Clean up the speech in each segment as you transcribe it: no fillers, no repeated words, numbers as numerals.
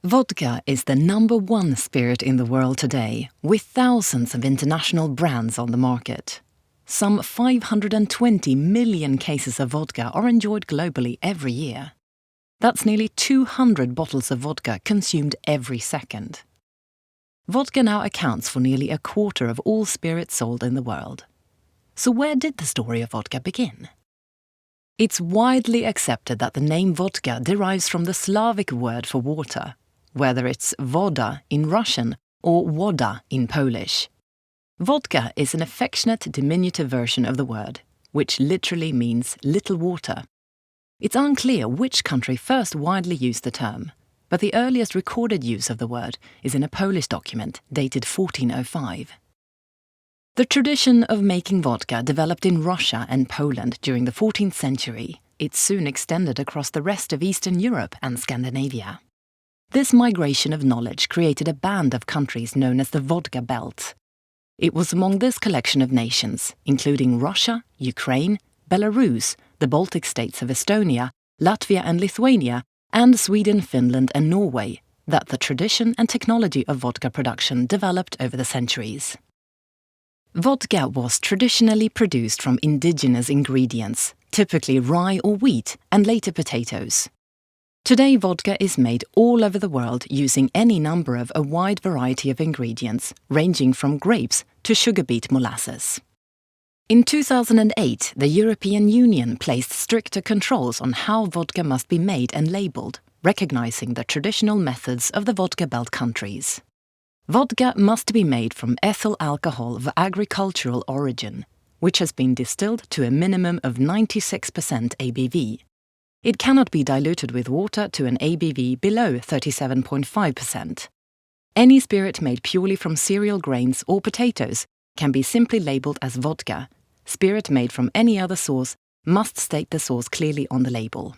Vodka is the #1 spirit in the world today, with thousands of international brands on the market. Some 520 million cases of vodka are enjoyed globally every year. That's nearly 200 bottles of vodka consumed every second. Vodka now accounts for nearly a quarter of all spirits sold in the world. So where did the story of vodka begin? It's widely accepted that the name vodka derives from the Slavic word for water, whether it's voda in Russian or woda in Polish. Vodka is an affectionate diminutive version of the word, which literally means little water. It's unclear which country first widely used the term, but the earliest recorded use of the word is in a Polish document dated 1405. The tradition of making vodka developed in Russia and Poland during the 14th century. It soon extended across the rest of Eastern Europe and Scandinavia. This migration of knowledge created a band of countries known as the Vodka Belt. It was among this collection of nations, including Russia, Ukraine, Belarus, the Baltic states of Estonia, Latvia and Lithuania, and Sweden, Finland and Norway, that the tradition and technology of vodka production developed over the centuries. Vodka was traditionally produced from indigenous ingredients, typically rye or wheat, and later potatoes. Today, vodka is made all over the world using any number of a wide variety of ingredients, ranging from grapes to sugar beet molasses. In 2008, the European Union placed stricter controls on how vodka must be made and labelled, recognising the traditional methods of the Vodka Belt countries. Vodka must be made from ethyl alcohol of agricultural origin, which has been distilled to a minimum of 96% ABV. It cannot be diluted with water to an ABV below 37.5%. Any spirit made purely from cereal grains or potatoes can be simply labelled as vodka. Spirit made from any other source must state the source clearly on the label.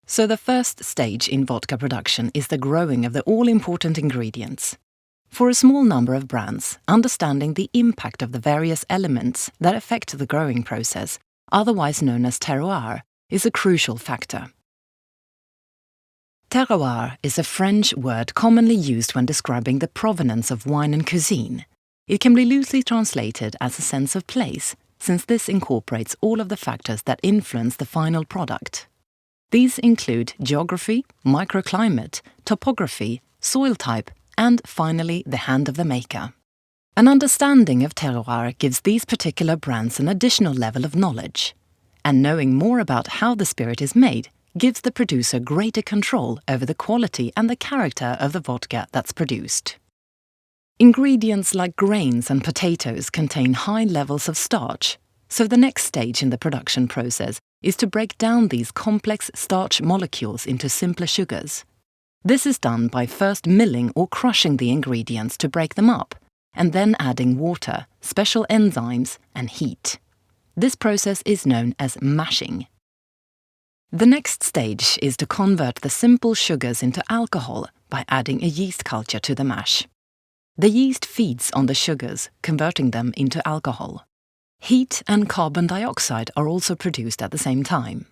So the first stage in vodka production is the growing of the all-important ingredients. For a small number of brands, understanding the impact of the various elements that affect the growing process, otherwise known as terroir, is a crucial factor. Terroir is a French word commonly used when describing the provenance of wine and cuisine. It can be loosely translated as a sense of place, since this incorporates all of the factors that influence the final product. These include geography, microclimate, topography, soil type, and finally the hand of the maker. An understanding of terroir gives these particular brands an additional level of knowledge. And knowing more about how the spirit is made gives the producer greater control over the quality and the character of the vodka that's produced. Ingredients like grains and potatoes contain high levels of starch, so the next stage in the production process is to break down these complex starch molecules into simpler sugars. This is done by first milling or crushing the ingredients to break them up, and then adding water, special enzymes, and heat. This process is known as mashing. The next stage is to convert the simple sugars into alcohol by adding a yeast culture to the mash. The yeast feeds on the sugars, converting them into alcohol. Heat and carbon dioxide are also produced at the same time.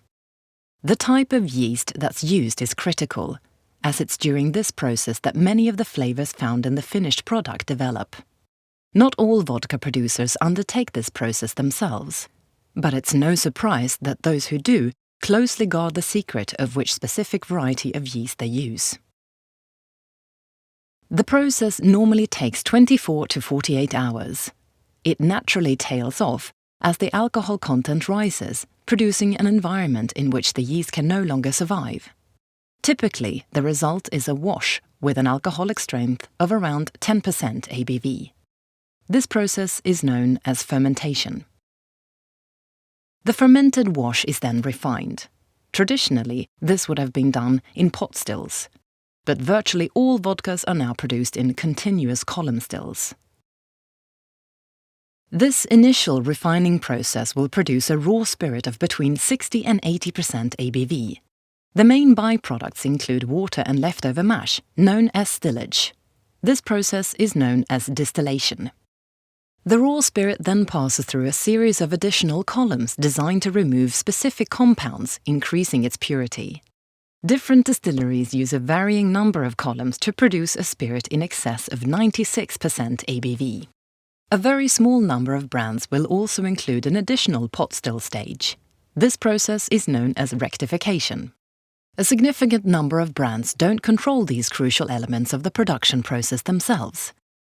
The type of yeast that's used is critical, as it's during this process that many of the flavors found in the finished product develop. Not all vodka producers undertake this process themselves, but it's no surprise that those who do closely guard the secret of which specific variety of yeast they use. The process normally takes 24 to 48 hours. It naturally tails off as the alcohol content rises, producing an environment in which the yeast can no longer survive. Typically, the result is a wash with an alcoholic strength of around 10% ABV. This process is known as fermentation. The fermented wash is then refined. Traditionally, this would have been done in pot stills, but virtually all vodkas are now produced in continuous column stills. This initial refining process will produce a raw spirit of between 60 and 80% ABV. The main byproducts include water and leftover mash, known as stillage. This process is known as distillation. The raw spirit then passes through a series of additional columns designed to remove specific compounds, increasing its purity. Different distilleries use a varying number of columns to produce a spirit in excess of 96% ABV. A very small number of brands will also include an additional pot still stage. This process is known as rectification. A significant number of brands don't control these crucial elements of the production process themselves.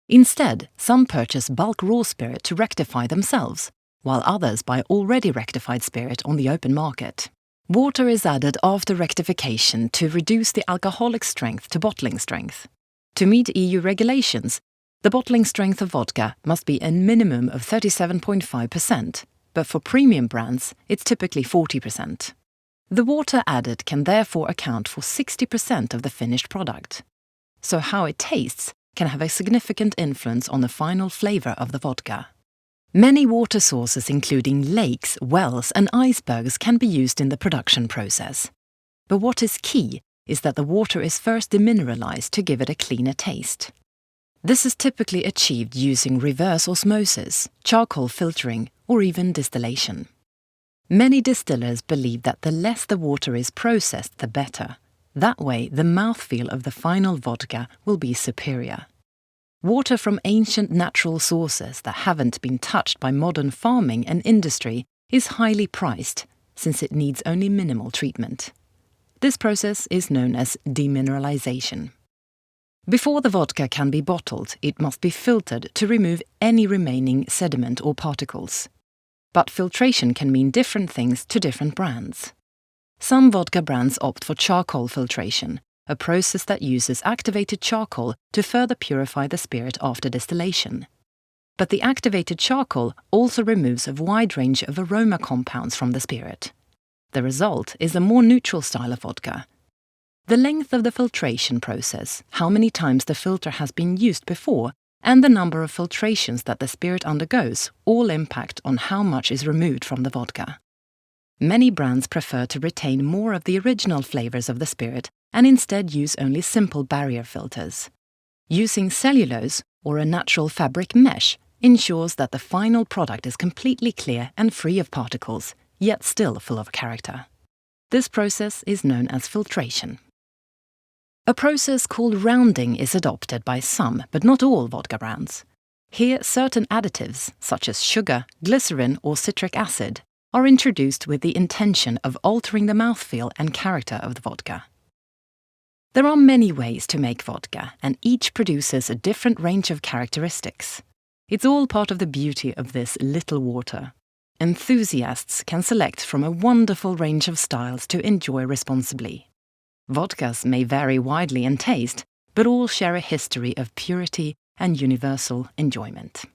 Instead, some purchase bulk raw spirit to rectify themselves, while others buy already rectified spirit on the open market. Water is added after rectification to reduce the alcoholic strength to bottling strength. To meet EU regulations, the bottling strength of vodka must be a minimum of 37.5%, but for premium brands, it's typically 40%. The water added can therefore account for 60% of the finished product. So how it tastes can have a significant influence on the final flavor of the vodka. Many water sources including lakes, wells and icebergs can be used in the production process. But what is key is that the water is first demineralized to give it a cleaner taste. This is typically achieved using reverse osmosis, charcoal filtering or even distillation. Many distillers believe that the less the water is processed, the better. That way, the mouthfeel of the final vodka will be superior. Water from ancient natural sources that haven't been touched by modern farming and industry is highly priced, since it needs only minimal treatment. This process is known as demineralization. Before the vodka can be bottled, it must be filtered to remove any remaining sediment or particles. But filtration can mean different things to different brands. Some vodka brands opt for charcoal filtration, a process that uses activated charcoal to further purify the spirit after distillation. But the activated charcoal also removes a wide range of aroma compounds from the spirit. The result is a more neutral style of vodka. The length of the filtration process, how many times the filter has been used before, and the number of filtrations that the spirit undergoes all impact on how much is removed from the vodka. Many brands prefer to retain more of the original flavors of the spirit and instead use only simple barrier filters. Using cellulose or a natural fabric mesh ensures that the final product is completely clear and free of particles, yet still full of character. This process is known as filtration. A process called rounding is adopted by some, but not all vodka brands. Here, certain additives, such as sugar, glycerin or citric acid, are introduced with the intention of altering the mouthfeel and character of the vodka. There are many ways to make vodka, and each produces a different range of characteristics. It's all part of the beauty of this little water. Enthusiasts can select from a wonderful range of styles to enjoy responsibly. Vodkas may vary widely in taste, but all share a history of purity and universal enjoyment.